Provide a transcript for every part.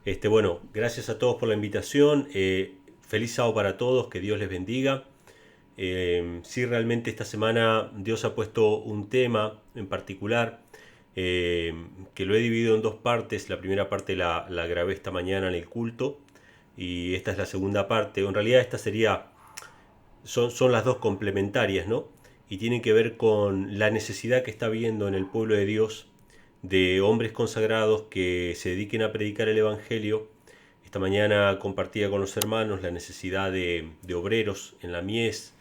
Bueno, gracias a todos por la invitación. Feliz sábado para todos, que Dios les bendiga. Sí, realmente esta semana Dios ha puesto un tema en particular eh, que lo he dividido en dos partes. La primera parte la grabé esta mañana en el culto y esta es la segunda parte. En realidad son las dos complementarias, ¿no? Y tienen que ver con la necesidad que está habiendo en el pueblo de Dios de hombres consagrados que se dediquen a predicar el Evangelio. Esta mañana compartía con los hermanos la necesidad de obreros en la mies.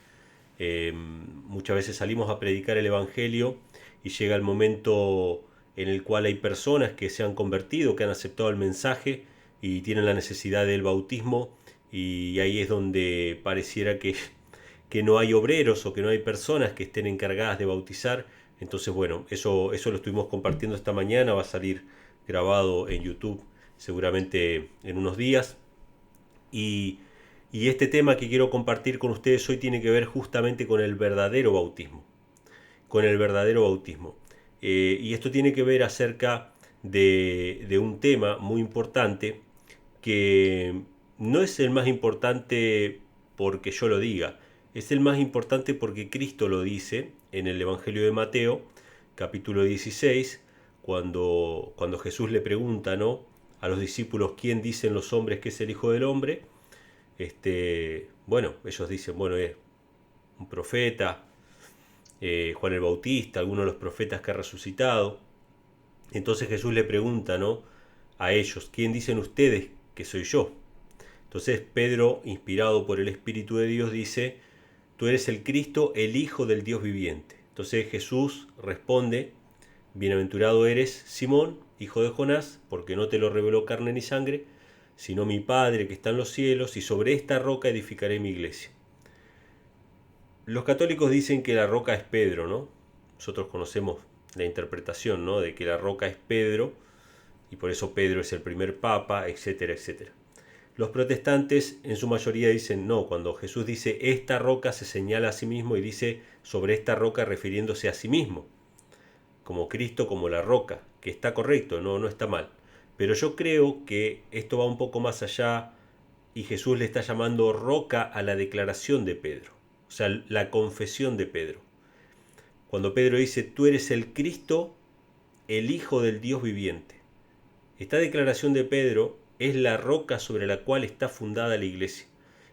Muchas veces salimos a predicar el Evangelio y llega el momento en el cual hay personas que se han convertido, que han aceptado el mensaje y tienen la necesidad del bautismo, y ahí es donde pareciera que no hay obreros o que no hay personas que estén encargadas de bautizar. Entonces, bueno, eso lo estuvimos compartiendo esta mañana, va a salir grabado en YouTube seguramente en unos días. Y, y este tema que quiero compartir con ustedes hoy tiene que ver justamente con el verdadero bautismo, con el verdadero bautismo. Y esto tiene que ver acerca de un tema muy importante que no es el más importante porque yo lo diga, es el más importante porque Cristo lo dice en el Evangelio de Mateo, capítulo 16, cuando Jesús le pregunta, ¿no?, a los discípulos quién dicen los hombres que es el Hijo del Hombre. Bueno, ellos dicen, bueno, es un profeta, Juan el Bautista, alguno de los profetas que ha resucitado. Entonces Jesús le pregunta, ¿no?, a ellos, ¿quién dicen ustedes que soy yo? Entonces Pedro, inspirado por el Espíritu de Dios, dice, tú eres el Cristo, el Hijo del Dios viviente. Entonces Jesús responde, bienaventurado eres, Simón, hijo de Jonás, porque no te lo reveló carne ni sangre, sino mi Padre que está en los cielos, y sobre esta roca edificaré mi iglesia. Los católicos dicen que la roca es Pedro, ¿no? Nosotros conocemos la interpretación, ¿no?, de que la roca es Pedro, y por eso Pedro es el primer papa, etcétera, etcétera. Los protestantes en su mayoría dicen no, cuando Jesús dice esta roca se señala a sí mismo y dice sobre esta roca refiriéndose a sí mismo, como Cristo, como la roca, que está correcto, no está mal. Pero yo creo que esto va un poco más allá y Jesús le está llamando roca a la declaración de Pedro, o sea, la confesión de Pedro. Cuando Pedro dice, tú eres el Cristo, el Hijo del Dios viviente. Esta declaración de Pedro es la roca sobre la cual está fundada la iglesia.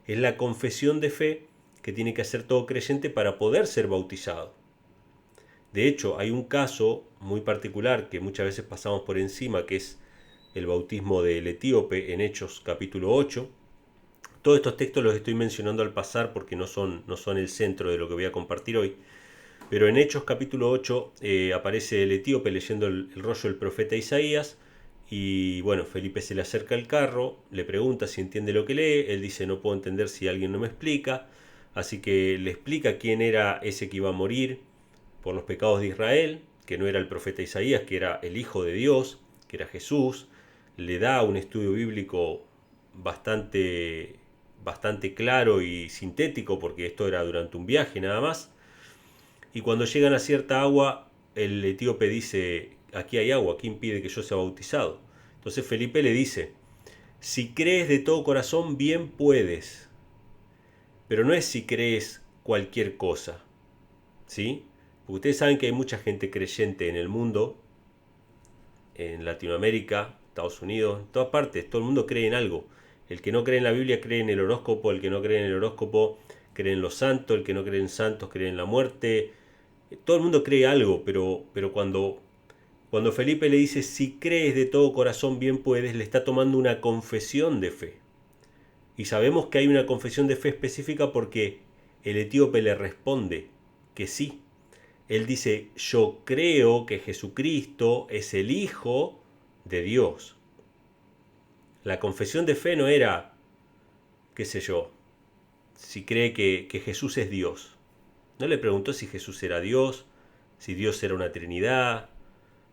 Es la confesión de fe que tiene que hacer todo creyente para poder ser bautizado. De hecho, hay un caso muy particular que muchas veces pasamos por encima, que es el bautismo del etíope en Hechos capítulo 8. Todos estos textos los estoy mencionando al pasar porque no son el centro de lo que voy a compartir hoy. Pero en Hechos capítulo 8 aparece el etíope leyendo el rollo del profeta Isaías. Y bueno, Felipe se le acerca al carro, le pregunta si entiende lo que lee. Él dice, no puedo entender si alguien no me explica. Así que le explica quién era ese que iba a morir por los pecados de Israel, que no era el profeta Isaías, que era el Hijo de Dios, que era Jesús. Le da un estudio bíblico bastante claro y sintético, porque esto era durante un viaje nada más. Y cuando llegan a cierta agua, el etíope dice, aquí hay agua, ¿qué impide que yo sea bautizado? Entonces Felipe le dice, si crees de todo corazón, bien puedes, pero no es si crees cualquier cosa, ¿sí? Porque ustedes saben que hay mucha gente creyente en el mundo, en Latinoamérica, Estados Unidos, en todas partes, todo el mundo cree en algo. El que no cree en la Biblia cree en el horóscopo, el que no cree en el horóscopo cree en los santos, el que no cree en santos cree en la muerte. Todo el mundo cree algo, pero cuando Felipe le dice, si crees de todo corazón bien puedes, le está tomando una confesión de fe. Y sabemos que hay una confesión de fe específica porque el etíope le responde que sí. Él dice, yo creo que Jesucristo es el Hijo de Dios. La confesión de fe no era, qué sé yo, si cree que Jesús es Dios. No le preguntó si Jesús era Dios, si Dios era una Trinidad,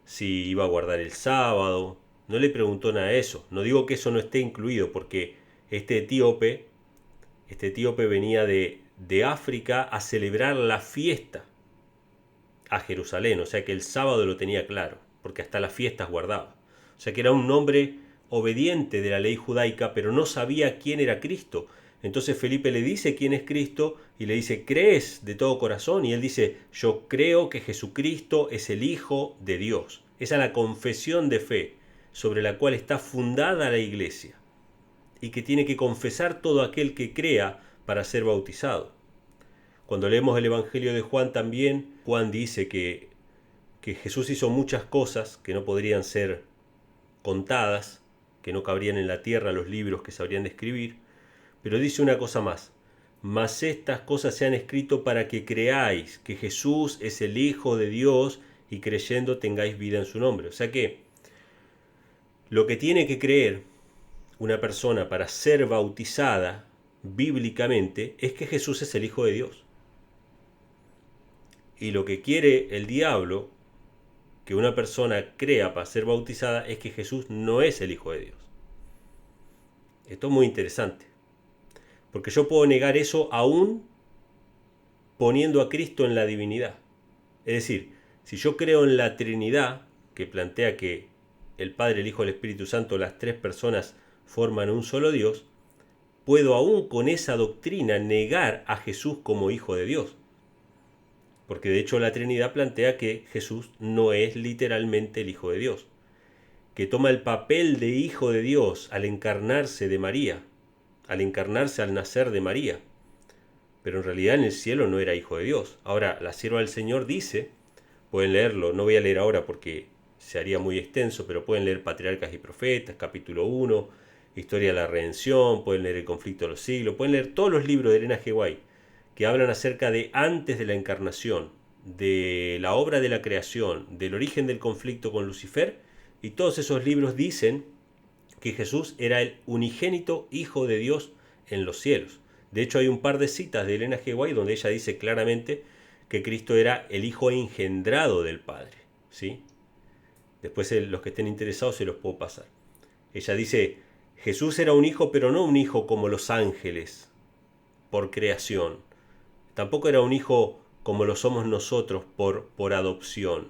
si iba a guardar el sábado. No le preguntó nada de eso. No digo que eso no esté incluido, porque este etíope, este etíope venía de África a celebrar la fiesta a Jerusalén, o sea que el sábado lo tenía claro, porque hasta las fiestas guardaba. O sea que era un hombre obediente de la ley judaica, pero no sabía quién era Cristo. Entonces Felipe le dice quién es Cristo y le dice, ¿crees de todo corazón? Y él dice, yo creo que Jesucristo es el Hijo de Dios. Esa es la confesión de fe sobre la cual está fundada la iglesia y que tiene que confesar todo aquel que crea para ser bautizado. Cuando leemos el Evangelio de Juan también, Juan dice que Jesús hizo muchas cosas que no podrían ser contadas, que no cabrían en la tierra los libros que sabrían de escribir, pero dice una cosa más, mas estas cosas se han escrito para que creáis que Jesús es el Hijo de Dios y creyendo tengáis vida en su nombre. O sea que lo que tiene que creer una persona para ser bautizada bíblicamente es que Jesús es el Hijo de Dios. Y lo que quiere el diablo que una persona crea para ser bautizada es que Jesús no es el Hijo de Dios. Esto es muy interesante, porque yo puedo negar eso aún poniendo a Cristo en la divinidad. Es decir, si yo creo en la Trinidad, que plantea que el Padre, el Hijo y el Espíritu Santo, las tres personas forman un solo Dios, puedo aún con esa doctrina negar a Jesús como Hijo de Dios. Porque de hecho la Trinidad plantea que Jesús no es literalmente el Hijo de Dios, que toma el papel de Hijo de Dios al encarnarse de María, al encarnarse al nacer de María, pero en realidad en el cielo no era Hijo de Dios. Ahora, la sierva del Señor dice, pueden leerlo, no voy a leer ahora porque se haría muy extenso, pero pueden leer Patriarcas y Profetas, capítulo 1, Historia de la Redención, pueden leer El Conflicto de los Siglos, pueden leer todos los libros de Elena G. White que hablan acerca de antes de la encarnación, de la obra de la creación, del origen del conflicto con Lucifer, y todos esos libros dicen que Jesús era el unigénito Hijo de Dios en los cielos. De hecho hay un par de citas de Elena G. White donde ella dice claramente que Cristo era el Hijo engendrado del Padre, ¿sí? Después los que estén interesados se los puedo pasar. Ella dice, Jesús era un hijo, pero no un hijo como los ángeles, por creación. Tampoco era un hijo como lo somos nosotros por adopción,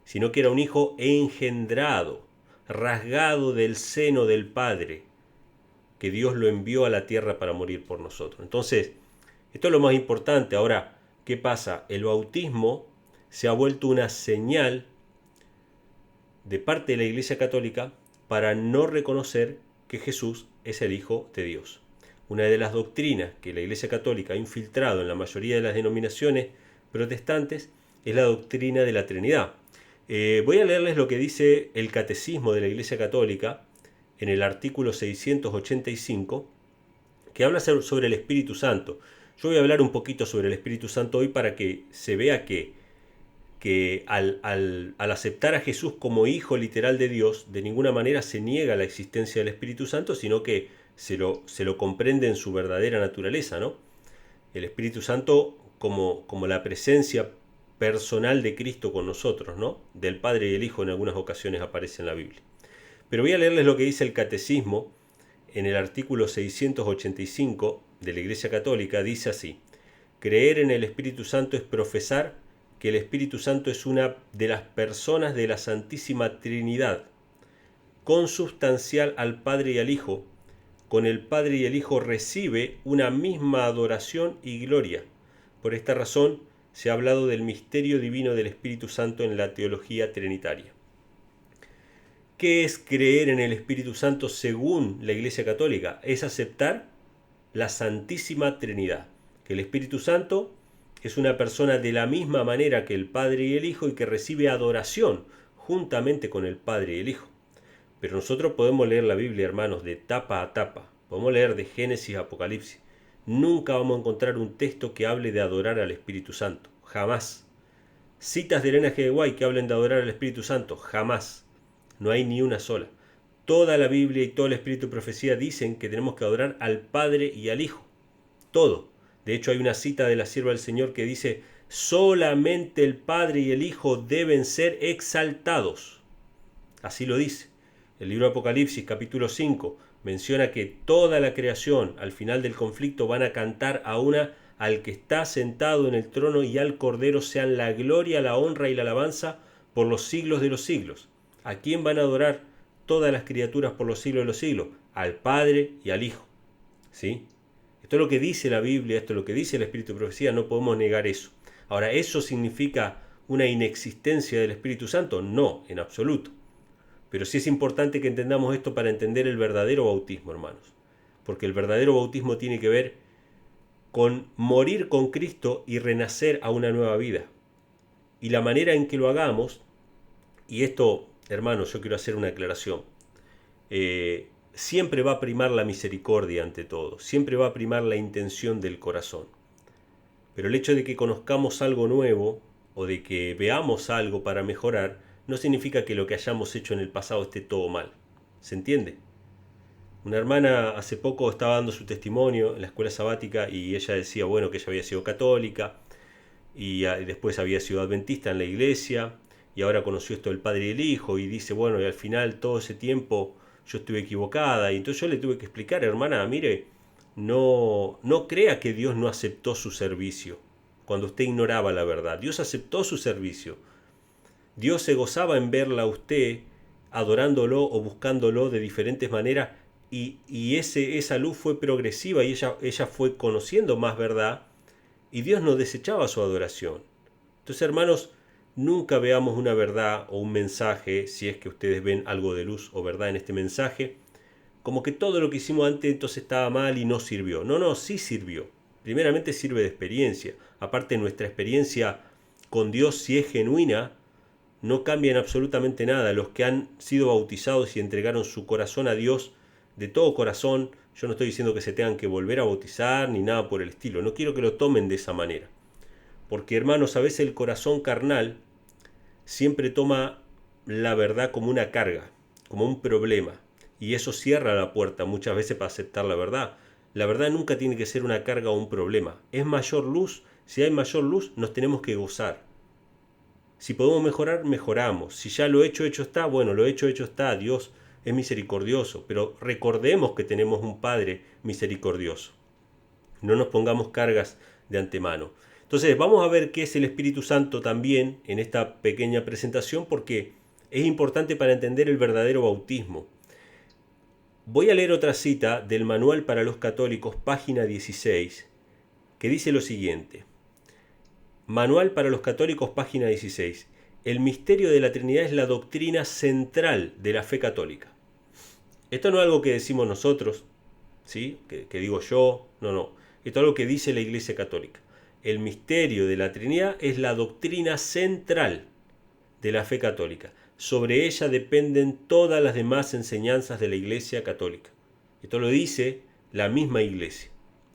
sino que era un hijo engendrado, rasgado del seno del Padre, que Dios lo envió a la tierra para morir por nosotros. Entonces, esto es lo más importante. Ahora, ¿qué pasa? El bautismo se ha vuelto una señal de parte de la Iglesia Católica para no reconocer que Jesús es el Hijo de Dios. Una de las doctrinas que la Iglesia Católica ha infiltrado en la mayoría de las denominaciones protestantes es la doctrina de la Trinidad. Voy a leerles lo que dice el Catecismo de la Iglesia Católica en el artículo 685, que habla sobre el Espíritu Santo. Yo voy a hablar un poquito sobre el Espíritu Santo hoy para que se vea que al aceptar a Jesús como Hijo literal de Dios, de ninguna manera se niega la existencia del Espíritu Santo, sino que se lo comprende en su verdadera naturaleza, ¿no? El Espíritu Santo como la presencia personal de Cristo con nosotros, ¿no? Del Padre y el Hijo en algunas ocasiones aparece en la Biblia. Pero voy a leerles lo que dice el Catecismo en el artículo 685 de la Iglesia Católica. Dice así: creer en el Espíritu Santo es profesar que el Espíritu Santo es una de las personas de la Santísima Trinidad, consubstancial al Padre y al Hijo. Con el Padre y el Hijo recibe una misma adoración y gloria. Por esta razón se ha hablado del misterio divino del Espíritu Santo en la teología trinitaria. ¿Qué es creer en el Espíritu Santo según la Iglesia Católica? Es aceptar la Santísima Trinidad, que el Espíritu Santo es una persona de la misma manera que el Padre y el Hijo y que recibe adoración juntamente con el Padre y el Hijo. Pero nosotros podemos leer la Biblia, hermanos, de tapa a tapa. Podemos leer de Génesis a Apocalipsis. Nunca vamos a encontrar un texto que hable de adorar al Espíritu Santo. Jamás. Citas de Elena G. White que hablen de adorar al Espíritu Santo. Jamás. No hay ni una sola. Toda la Biblia y todo el Espíritu de Profecía dicen que tenemos que adorar al Padre y al Hijo. Todo. De hecho hay una cita de la sierva del Señor que dice, solamente el Padre y el Hijo deben ser exaltados. Así lo dice. El libro de Apocalipsis, capítulo 5, menciona que toda la creación, al final del conflicto, van a cantar a una al que está sentado en el trono y al Cordero sean la gloria, la honra y la alabanza por los siglos de los siglos. ¿A quién van a adorar todas las criaturas por los siglos de los siglos, al Padre y al Hijo. ¿Sí? Esto es lo que dice la Biblia, esto es lo que dice el Espíritu de Profecía, no podemos negar eso. Ahora, ¿eso significa una inexistencia del Espíritu Santo? No, en absoluto. Pero sí es importante que entendamos esto para entender el verdadero bautismo, hermanos. Porque el verdadero bautismo tiene que ver con morir con Cristo y renacer a una nueva vida. Y la manera en que lo hagamos, y esto, hermanos, yo quiero hacer una aclaración. Siempre va a primar la misericordia ante todo, siempre va a primar la intención del corazón. Pero el hecho de que conozcamos algo nuevo o de que veamos algo para mejorar, no significa que lo que hayamos hecho en el pasado esté todo mal. ¿Se entiende? Una hermana hace poco estaba dando su testimonio en la escuela sabática y ella decía, bueno, que ella había sido católica y después había sido adventista en la iglesia y ahora conoció esto del Padre y el Hijo y dice, bueno, y al final todo ese tiempo yo estuve equivocada. Y entonces yo le tuve que explicar, hermana, mire, no crea que Dios no aceptó su servicio cuando usted ignoraba la verdad. Dios aceptó su servicio. Dios se gozaba en verla a usted adorándolo o buscándolo de diferentes maneras y esa luz fue progresiva y ella fue conociendo más verdad y Dios no desechaba su adoración. Entonces, hermanos, nunca veamos una verdad o un mensaje, si es que ustedes ven algo de luz o verdad en este mensaje, como que todo lo que hicimos antes entonces estaba mal y no sirvió. No, sí sirvió. Primeramente sirve de experiencia. Aparte, nuestra experiencia con Dios, si es genuina, no cambia en absolutamente nada. Los que han sido bautizados y entregaron su corazón a Dios de todo corazón, yo no estoy diciendo que se tengan que volver a bautizar ni nada por el estilo. No quiero que lo tomen de esa manera. Porque, hermanos, a veces el corazón carnal siempre toma la verdad como una carga, como un problema. Y eso cierra la puerta muchas veces para aceptar la verdad. La verdad nunca tiene que ser una carga o un problema. Es mayor luz. Si hay mayor luz, nos tenemos que gozar. Si podemos mejorar, mejoramos. Si ya lo hecho está, bueno, lo hecho está. Dios es misericordioso. Pero recordemos que tenemos un Padre misericordioso. No nos pongamos cargas de antemano. Entonces vamos a ver qué es el Espíritu Santo también en esta pequeña presentación porque es importante para entender el verdadero bautismo. Voy a leer otra cita del Manual para los Católicos, página 16, que dice lo siguiente. Manual para los Católicos, página 16. El misterio de la Trinidad es la doctrina central de la fe católica. Esto no es algo que decimos nosotros, ¿sí? Que digo yo, no. Esto es algo que dice la Iglesia Católica. El misterio de la Trinidad es la doctrina central de la fe católica. Sobre ella dependen todas las demás enseñanzas de la Iglesia Católica. Esto lo dice la misma Iglesia,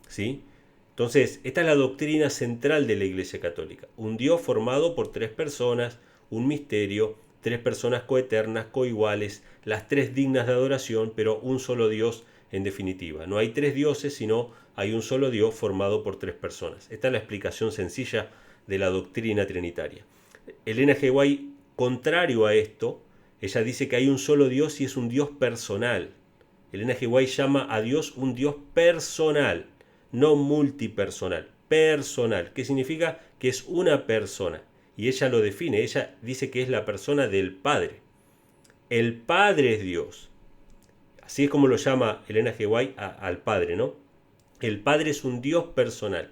¿sí? Entonces, esta es la doctrina central de la Iglesia Católica. Un Dios formado por tres personas, un misterio, tres personas coeternas, coiguales, las tres dignas de adoración, pero un solo Dios en definitiva. No hay tres dioses, sino hay un solo Dios formado por tres personas. Esta es la explicación sencilla de la doctrina trinitaria. Elena G. White, contrario a esto, ella dice que hay un solo Dios y es un Dios personal. Elena G. White llama a Dios un Dios personal, no multipersonal, personal, que significa que es una persona. Y ella lo define, ella dice que es la persona del Padre. El Padre es Dios. Así es como lo llama Elena G. White al Padre, ¿no? El Padre es un Dios personal.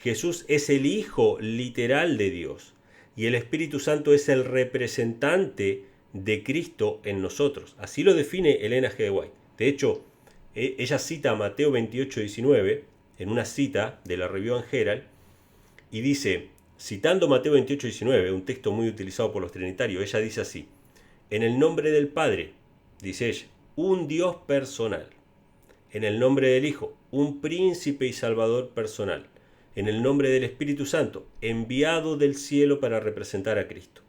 Jesús es el Hijo literal de Dios. Y el Espíritu Santo es el representante de Cristo en nosotros. Así lo define Elena G. White. De hecho, ella cita a Mateo 28:19 en una cita de la Review and Herald y dice, citando Mateo 28:19, un texto muy utilizado por los trinitarios, ella dice así: en el nombre del Padre, dice ella, un Dios personal. En el nombre del Hijo, un príncipe y salvador personal. En el nombre del Espíritu Santo, enviado del cielo para representar a Cristo.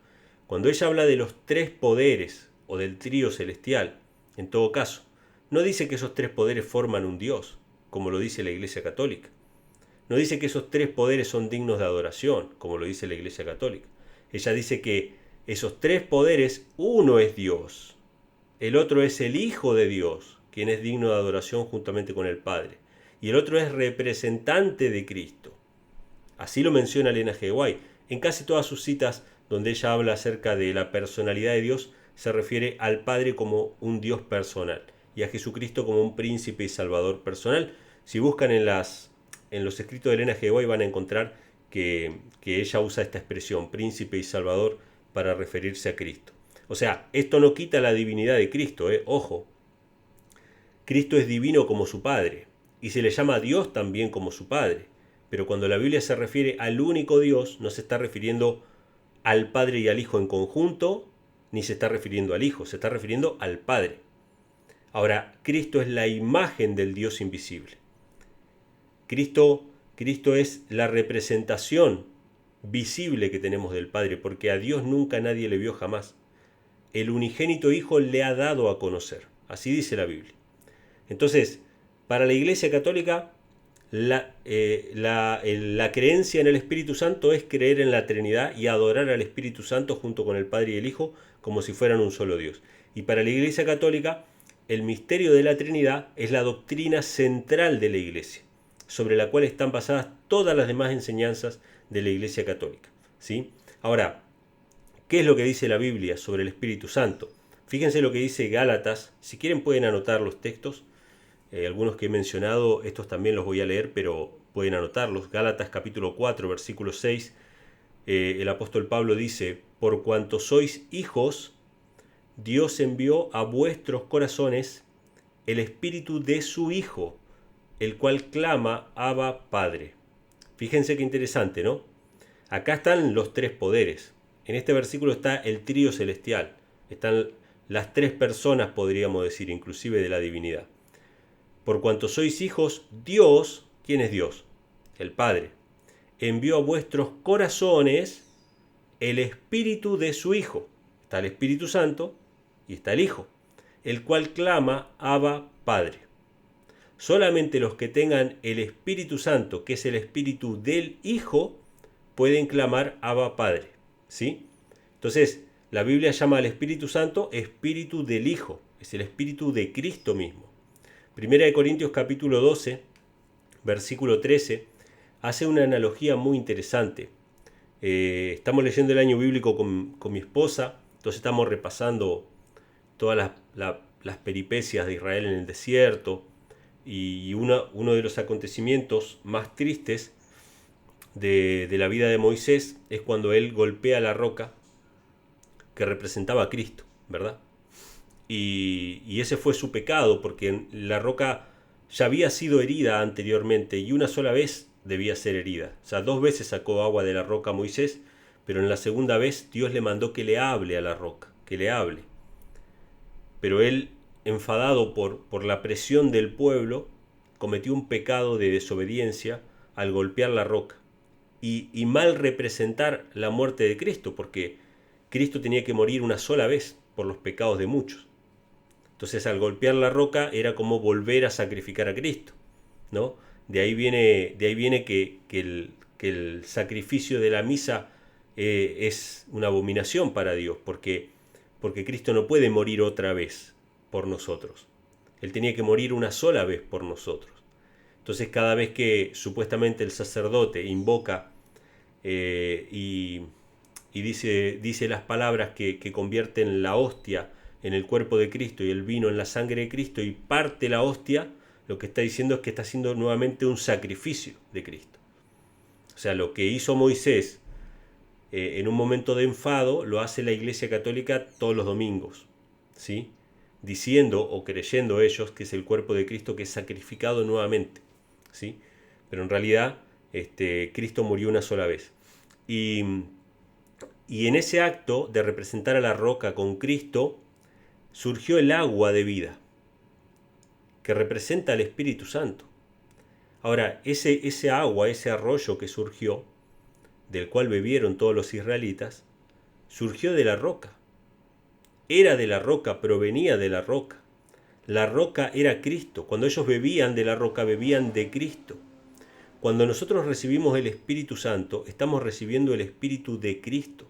Cuando ella habla de los tres poderes o del trío celestial, en todo caso, no dice que esos tres poderes forman un Dios, como lo dice la Iglesia Católica. No dice que esos tres poderes son dignos de adoración, como lo dice la Iglesia Católica. Ella dice que esos tres poderes, uno es Dios, el otro es el Hijo de Dios, quien es digno de adoración juntamente con el Padre, y el otro es representante de Cristo. Así lo menciona Elena G. White. En casi todas sus citas donde ella habla acerca de la personalidad de Dios, se refiere al Padre como un Dios personal y a Jesucristo como un príncipe y salvador personal. Si buscan en los escritos de Elena G. White van a encontrar que ella usa esta expresión, príncipe y salvador, para referirse a Cristo. O sea, esto no quita la divinidad de Cristo, ojo. Cristo es divino como su Padre, y se le llama a Dios también como su Padre. Pero cuando la Biblia se refiere al único Dios, no se está refiriendo al Padre y al Hijo en conjunto, ni se está refiriendo al Hijo, se está refiriendo al Padre. Ahora, Cristo es la imagen del Dios invisible. Cristo es la representación visible que tenemos del Padre, porque a Dios nunca nadie le vio jamás. El unigénito Hijo le ha dado a conocer. Así dice la Biblia. Entonces, para la Iglesia Católica, la creencia en el Espíritu Santo es creer en la Trinidad y adorar al Espíritu Santo junto con el Padre y el Hijo como si fueran un solo Dios. Y para la Iglesia Católica, el misterio de la Trinidad es la doctrina central de la Iglesia, sobre la cual están basadas todas las demás enseñanzas de la Iglesia Católica, ¿sí? Ahora, ¿qué es lo que dice la Biblia sobre el Espíritu Santo? Fíjense lo que dice Gálatas. Si quieren pueden anotar los textos. Algunos que he mencionado, estos también los voy a leer, pero pueden anotarlos. Gálatas capítulo 4, versículo 6. El apóstol Pablo dice: por cuanto sois hijos, Dios envió a vuestros corazones el espíritu de su Hijo, el cual clama: Abba, Padre. Fíjense qué interesante, ¿no? Acá están los tres poderes. En este versículo está el trío celestial. Están las tres personas, podríamos decir, inclusive de la divinidad. Por cuanto sois hijos, Dios, ¿quién es Dios? El Padre. Envió a vuestros corazones el espíritu de su Hijo. Está el Espíritu Santo y está el Hijo, el cual clama: Abba, Padre. Solamente los que tengan el Espíritu Santo, que es el espíritu del Hijo, pueden clamar: Abba, Padre, ¿sí? Entonces, la Biblia llama al Espíritu Santo espíritu del Hijo, es el espíritu de Cristo mismo. Primera de Corintios capítulo 12, versículo 13, hace una analogía muy interesante. Estamos leyendo el año bíblico con mi esposa, entonces estamos repasando todas las peripecias de Israel en el desierto, y uno de los acontecimientos más tristes de la vida de Moisés es cuando él golpea la roca que representaba a Cristo, ¿verdad? Y ese fue su pecado, porque la roca ya había sido herida anteriormente y una sola vez debía ser herida. O sea, 2 veces sacó agua de la roca Moisés, pero en la segunda vez Dios le mandó que le hable a la roca, que le hable. Pero él, enfadado por la presión del pueblo, cometió un pecado de desobediencia al golpear la roca y mal representar la muerte de Cristo, porque Cristo tenía que morir una sola vez por los pecados de muchos. Entonces, al golpear la roca era como volver a sacrificar a Cristo, ¿no? De ahí viene que el sacrificio de la misa es una abominación para Dios, porque Cristo no puede morir otra vez por nosotros. Él tenía que morir una sola vez por nosotros. Entonces, cada vez que supuestamente el sacerdote invoca y dice las palabras que convierten la hostia en el cuerpo de Cristo y el vino en la sangre de Cristo y parte la hostia, lo que está diciendo es que está haciendo nuevamente un sacrificio de Cristo. O sea, lo que hizo Moisés en un momento de enfado, lo hace la Iglesia Católica todos los domingos, ¿sí? Diciendo o creyendo ellos que es el cuerpo de Cristo que es sacrificado nuevamente, ¿sí? Pero en realidad Cristo murió una sola vez. Y en ese acto de representar a la roca con Cristo, surgió el agua de vida, que representa al Espíritu Santo. Ahora, ese agua, ese arroyo que surgió, del cual bebieron todos los israelitas, surgió de la roca. Era de la roca, provenía de la roca. La roca era Cristo. Cuando ellos bebían de la roca, bebían de Cristo. Cuando nosotros recibimos el Espíritu Santo, estamos recibiendo el Espíritu de Cristo.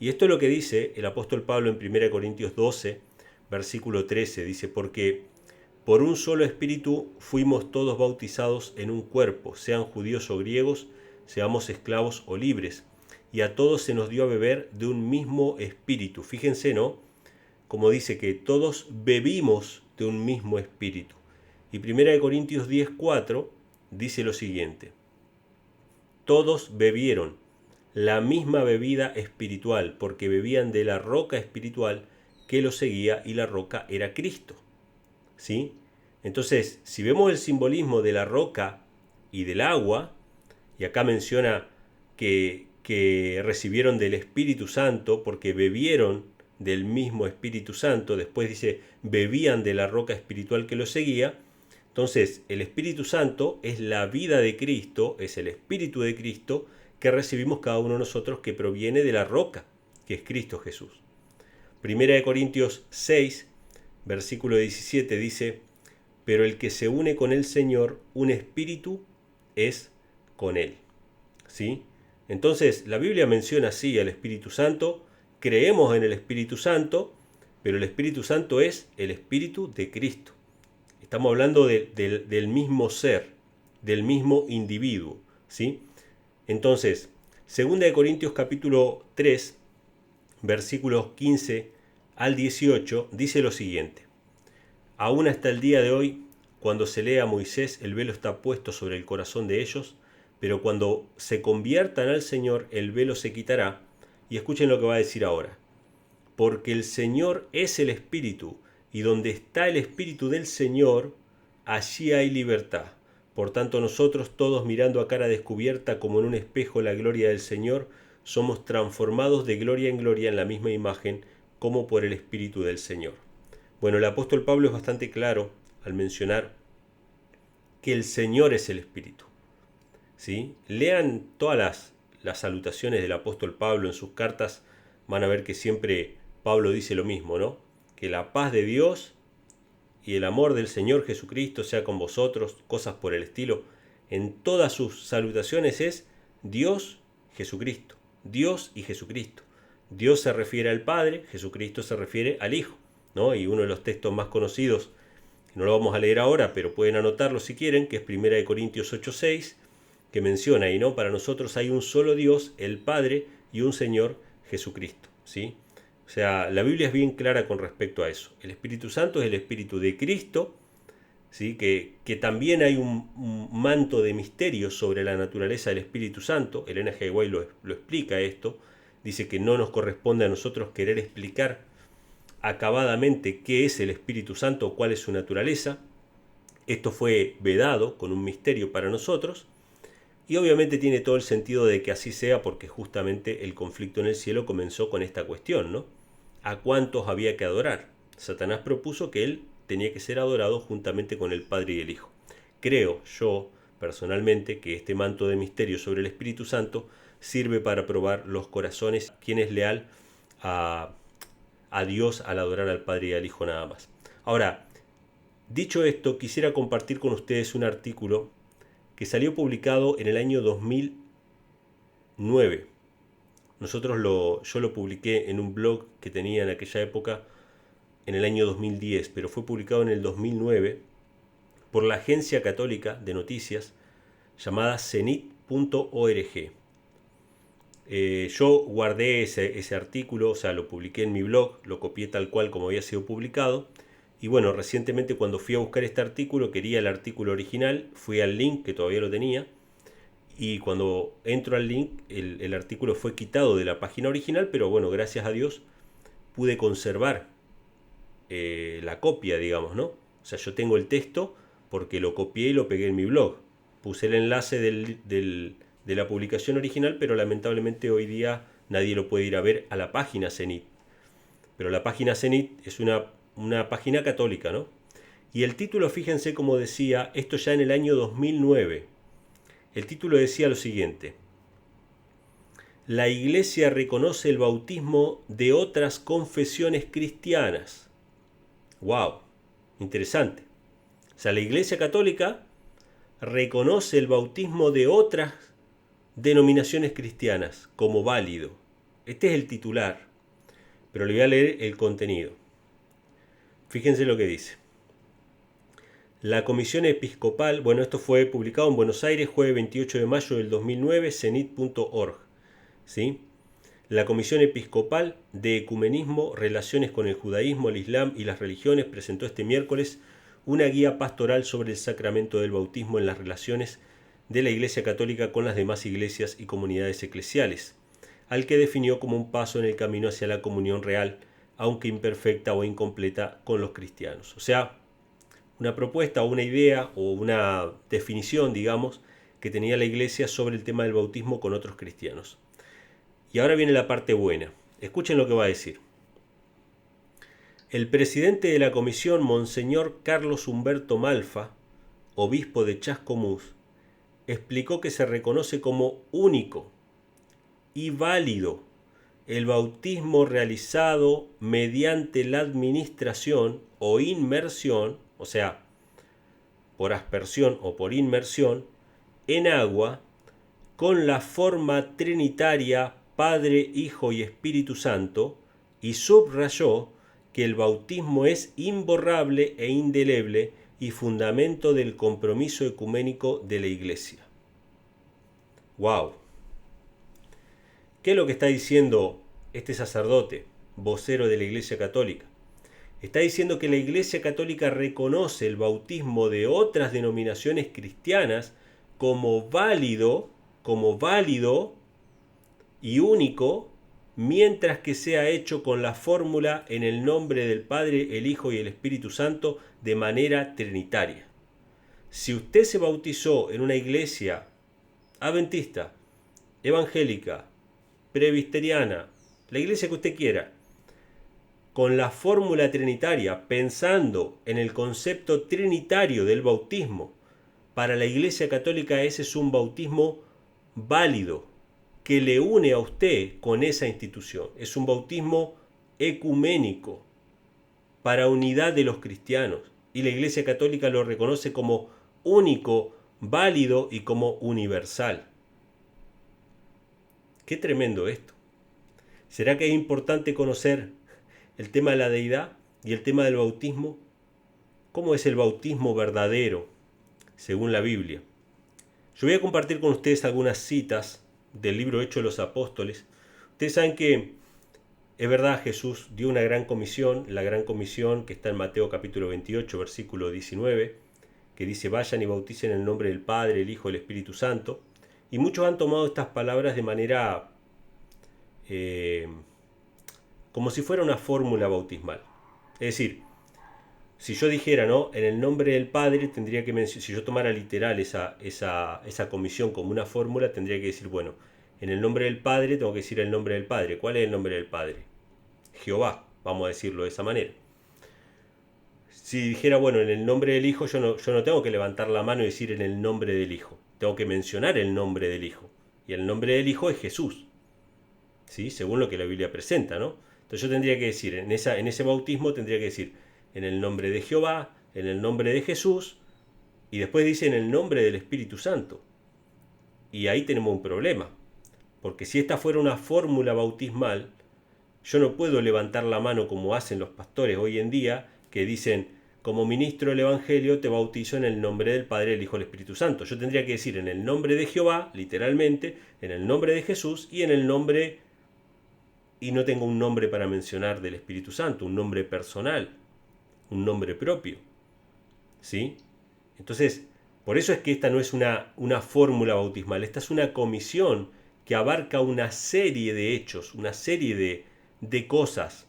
Y esto es lo que dice el apóstol Pablo en 1 Corintios 12, versículo 13. Dice: porque por un solo Espíritu fuimos todos bautizados en un cuerpo, sean judíos o griegos, seamos esclavos o libres, y a todos se nos dio a beber de un mismo Espíritu. Fíjense, ¿no? como dice que todos bebimos de un mismo espíritu. Y 1 Corintios 10:4 dice lo siguiente: todos bebieron la misma bebida espiritual, porque bebían de la roca espiritual que los seguía, y la roca era Cristo. ¿Sí? Entonces, si vemos el simbolismo de la roca y del agua, y acá menciona que recibieron del Espíritu Santo porque bebieron del mismo Espíritu Santo, después dice bebían de la roca espiritual que los seguía. Entonces el Espíritu Santo es la vida de Cristo, es el Espíritu de Cristo que recibimos cada uno de nosotros, que proviene de la roca, que es Cristo Jesús. Primera de Corintios 6, versículo 17 dice: pero el que se une con el Señor, un espíritu es con él. ¿Sí? Entonces la Biblia menciona así al Espíritu Santo, creemos en el Espíritu Santo, pero el Espíritu Santo es el Espíritu de Cristo. Estamos hablando del mismo ser, del mismo individuo. ¿Sí? Entonces, 2 de Corintios capítulo 3, versículos 15 al 18, dice lo siguiente: aún hasta el día de hoy, cuando se lee a Moisés, el velo está puesto sobre el corazón de ellos, pero cuando se conviertan al Señor, el velo se quitará. Y escuchen lo que va a decir ahora: porque el Señor es el Espíritu, y donde está el Espíritu del Señor, allí hay libertad. Por tanto, nosotros, todos mirando a cara descubierta como en un espejo la gloria del Señor, somos transformados de gloria en gloria en la misma imagen, como por el Espíritu del Señor. Bueno, el apóstol Pablo es bastante claro al mencionar que el Señor es el Espíritu. ¿Sí? Lean todas las salutaciones del apóstol Pablo en sus cartas, van a ver que siempre Pablo dice lo mismo, ¿no? Que la paz de Dios y el amor del Señor Jesucristo sea con vosotros, cosas por el estilo. En todas sus salutaciones es Dios, Jesucristo, Dios y Jesucristo. Dios se refiere al Padre, Jesucristo se refiere al Hijo, ¿no? Y uno de los textos más conocidos, no lo vamos a leer ahora, pero pueden anotarlo si quieren, que es 1 Corintios 8:6, que menciona ahí, ¿no? Para nosotros hay un solo Dios, el Padre, y un Señor, Jesucristo. ¿Sí? O sea, la Biblia es bien clara con respecto a eso. El Espíritu Santo es el Espíritu de Cristo, ¿sí? Que también hay un manto de misterio sobre la naturaleza del Espíritu Santo. Elena G. White lo explica esto. Dice que no nos corresponde a nosotros querer explicar acabadamente qué es el Espíritu Santo o cuál es su naturaleza. Esto fue vedado con un misterio para nosotros. Y obviamente tiene todo el sentido de que así sea, porque justamente el conflicto en el cielo comenzó con esta cuestión, ¿no? ¿A cuántos había que adorar? Satanás propuso que él tenía que ser adorado juntamente con el Padre y el Hijo. Creo yo, personalmente, que este manto de misterio sobre el Espíritu Santo sirve para probar los corazones, quién es leal a Dios al adorar al Padre y al Hijo nada más. Ahora, dicho esto, quisiera compartir con ustedes un artículo que salió publicado en el año 2009. Yo lo publiqué en un blog que tenía en aquella época, en el año 2010, pero fue publicado en el 2009 por la agencia católica de noticias llamada cenit.org. Yo guardé ese artículo, o sea, lo publiqué en mi blog, lo copié tal cual como había sido publicado. Y bueno, recientemente cuando fui a buscar este artículo, quería el artículo original, fui al link que todavía lo tenía, y cuando entro al link, el artículo fue quitado de la página original, pero bueno, gracias a Dios pude conservar la copia, digamos, ¿no? O sea, yo tengo el texto porque lo copié y lo pegué en mi blog. Puse el enlace de la publicación original, pero lamentablemente hoy día nadie lo puede ir a ver a la página Cenit. Pero la página Cenit es una página católica, ¿no? Y el título, fíjense cómo decía, esto ya en el año 2009. El título decía lo siguiente: la Iglesia reconoce el bautismo de otras confesiones cristianas. ¡Wow! Interesante. O sea, la Iglesia Católica reconoce el bautismo de otras denominaciones cristianas como válido. Este es el titular, pero le voy a leer el contenido. Fíjense lo que dice. La Comisión Episcopal, bueno, esto fue publicado en Buenos Aires, jueves 28 de mayo del 2009, cenit.org. ¿Sí? La Comisión Episcopal de Ecumenismo, Relaciones con el Judaísmo, el Islam y las Religiones presentó este miércoles una guía pastoral sobre el sacramento del bautismo en las relaciones de la Iglesia Católica con las demás iglesias y comunidades eclesiales, al que definió como un paso en el camino hacia la comunión real, aunque imperfecta o incompleta, con los cristianos. O sea, una propuesta o una idea o una definición, digamos, que tenía la Iglesia sobre el tema del bautismo con otros cristianos. Y ahora viene la parte buena. Escuchen lo que va a decir. El presidente de la comisión, Monseñor Carlos Humberto Malfa, obispo de Chascomús, explicó que se reconoce como único y válido el bautismo realizado mediante la administración o inmersión, o sea, por aspersión o por inmersión, en agua, con la forma trinitaria Padre, Hijo y Espíritu Santo, y subrayó que el bautismo es imborrable e indeleble y fundamento del compromiso ecuménico de la Iglesia. ¡Wow! ¿Qué es lo que está diciendo este sacerdote, vocero de la Iglesia Católica? Está diciendo que la Iglesia Católica reconoce el bautismo de otras denominaciones cristianas como válido y único, mientras que sea hecho con la fórmula en el nombre del Padre, el Hijo y el Espíritu Santo de manera trinitaria. Si usted se bautizó en una iglesia adventista, evangélica, presbiteriana, la iglesia que usted quiera, con la fórmula trinitaria, pensando en el concepto trinitario del bautismo, para la Iglesia Católica ese es un bautismo válido, que le une a usted con esa institución. Es un bautismo ecuménico, para unidad de los cristianos. Y la Iglesia Católica lo reconoce como único, válido y como universal. Qué tremendo esto. ¿Será que es importante conocer el tema de la deidad y el tema del bautismo? ¿Cómo es el bautismo verdadero, según la Biblia? Yo voy a compartir con ustedes algunas citas del libro Hechos de los Apóstoles. Ustedes saben que es verdad, Jesús dio una gran comisión, la gran comisión que está en Mateo capítulo 28, versículo 19, que dice: vayan y bauticen en el nombre del Padre, el Hijo y el Espíritu Santo. Y muchos han tomado estas palabras de manera como si fuera una fórmula bautismal. Es decir, si yo dijera, ¿no?, en el nombre del Padre, tendría que mencionar, si yo tomara literal esa comisión como una fórmula, tendría que decir, bueno, en el nombre del Padre tengo que decir el nombre del Padre. ¿Cuál es el nombre del Padre? Jehová, vamos a decirlo de esa manera. Si dijera, bueno, en el nombre del Hijo, yo no tengo que levantar la mano y decir en el nombre del Hijo. Tengo que mencionar el nombre del Hijo. Y el nombre del Hijo es Jesús, ¿sí?, según lo que la Biblia presenta, ¿no? Entonces yo tendría que decir, en ese bautismo tendría que decir, en el nombre de Jehová, en el nombre de Jesús, y después dice en el nombre del Espíritu Santo. Y ahí tenemos un problema, porque si esta fuera una fórmula bautismal, yo no puedo levantar la mano como hacen los pastores hoy en día, que dicen, como ministro del Evangelio te bautizo en el nombre del Padre, el Hijo y el Espíritu Santo. Yo tendría que decir en el nombre de Jehová, literalmente, en el nombre de Jesús y en el nombre, y no tengo un nombre para mencionar del Espíritu Santo, un nombre personal, un nombre propio, ¿sí? Entonces, por eso es que esta no es una fórmula bautismal, esta es una comisión que abarca una serie de hechos, una serie de cosas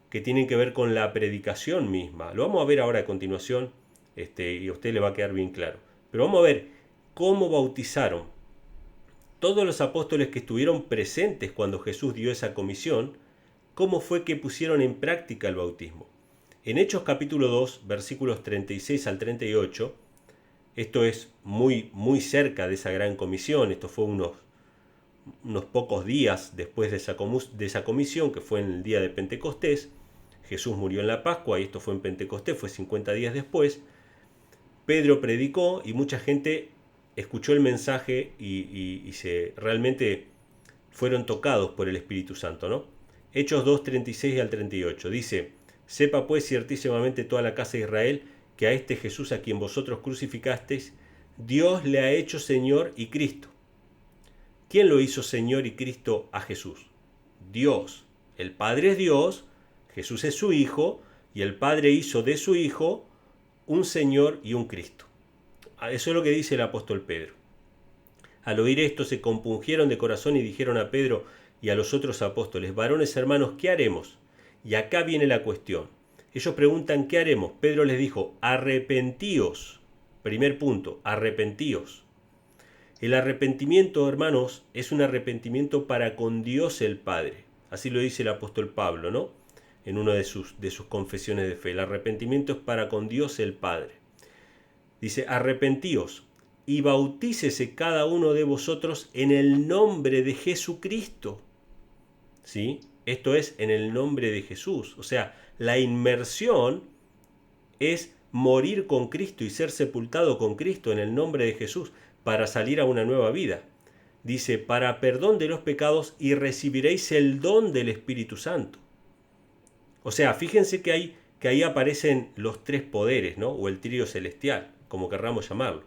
que tienen que ver con la predicación misma. Lo vamos a ver ahora a continuación, y a usted le va a quedar bien claro. Pero vamos a ver cómo bautizaron todos los apóstoles que estuvieron presentes cuando Jesús dio esa comisión, cómo fue que pusieron en práctica el bautismo. En Hechos capítulo 2, versículos 36 al 38, esto es muy cerca de esa gran comisión, esto fue unos pocos días después de esa comisión, que fue en el día de Pentecostés. Jesús murió en la Pascua y esto fue en Pentecostés, fue 50 días después. Pedro predicó y mucha gente escuchó el mensaje y realmente fueron tocados por el Espíritu Santo, ¿no? Hechos 2, 36 al 38 dice: sepa pues ciertísimamente toda la casa de Israel que a este Jesús a quien vosotros crucificasteis, Dios le ha hecho Señor y Cristo. ¿Quién lo hizo Señor y Cristo a Jesús? Dios. El Padre es Dios, Jesús es su Hijo, y el Padre hizo de su Hijo un Señor y un Cristo. Eso es lo que dice el apóstol Pedro. Al oír esto se compungieron de corazón y dijeron a Pedro y a los otros apóstoles: varones hermanos, ¿qué haremos? Y acá viene la cuestión. Ellos preguntan: ¿qué haremos? Pedro les dijo: arrepentíos. Primer punto, arrepentíos. El arrepentimiento, hermanos, es un arrepentimiento para con Dios el Padre. Así lo dice el apóstol Pablo, ¿no? En una de sus confesiones de fe. El arrepentimiento es para con Dios el Padre. Dice: arrepentíos y bautícese cada uno de vosotros en el nombre de Jesucristo. ¿Sí? Esto es, en el nombre de Jesús. O sea, la inmersión es morir con Cristo y ser sepultado con Cristo en el nombre de Jesús para salir a una nueva vida. Dice: para perdón de los pecados, y recibiréis el don del Espíritu Santo. O sea, fíjense que ahí aparecen los tres poderes, ¿no? O el trío celestial, como querramos llamarlo.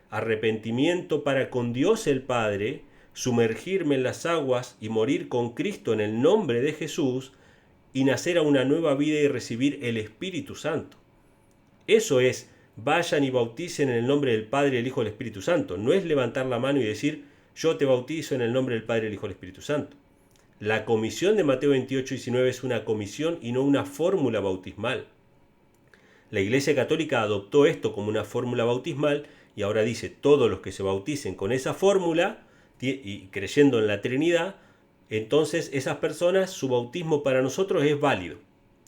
Arrepentimiento para con Dios el Padre, sumergirme en las aguas y morir con Cristo en el nombre de Jesús, y nacer a una nueva vida y recibir el Espíritu Santo. Eso es: vayan y bauticen en el nombre del Padre, el Hijo y el Espíritu Santo. No es levantar la mano y decir: yo te bautizo en el nombre del Padre, el Hijo y el Espíritu Santo. La comisión de Mateo 28:19 es una comisión y no una fórmula bautismal. La Iglesia Católica adoptó esto como una fórmula bautismal y ahora dice: todos los que se bauticen con esa fórmula y creyendo en la Trinidad, entonces esas personas, su bautismo para nosotros es válido